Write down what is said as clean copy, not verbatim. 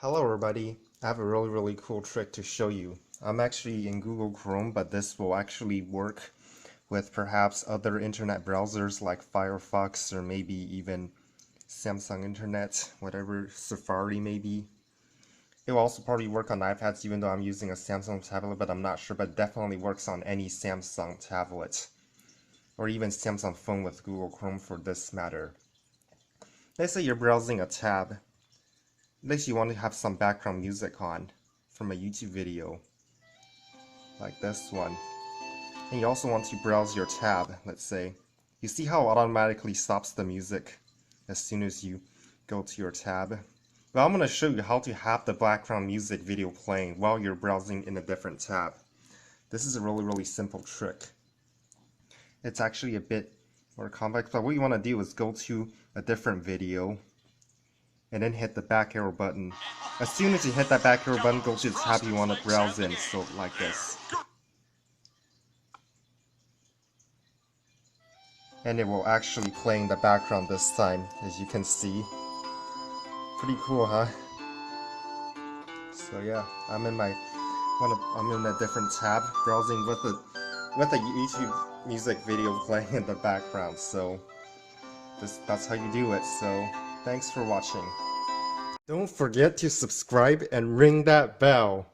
Hello everybody, I have a really cool trick to show you. I'm actually in Google Chrome, but this will actually work with perhaps other internet browsers like Firefox or maybe even Samsung Internet, whatever Safari maybe. It will also probably work on iPads even though I'm using a Samsung tablet, but I'm not sure, but definitely works on any Samsung tablet or even Samsung phone with Google Chrome for this matter. Let's say you're browsing a tab. Let's say you want to have some background music on from a YouTube video, like this one. And you also want to browse your tab, let's say. You see how it automatically stops the music as soon as you go to your tab? Well, I'm going to show you how to have the background music video playing while you're browsing in a different tab. This is a really simple trick. It's actually a bit more complex, but what you want to do is go to a different video and then hit the back arrow button. As soon as you hit that back arrow button, go to the tab you want to browse in, so like this. And it will actually play in the background this time, as you can see. Pretty cool, huh? So yeah, I'm in a different tab, browsing with a YouTube music video playing in the background. So that's how you do it. So thanks for watching. Don't forget to subscribe and ring that bell.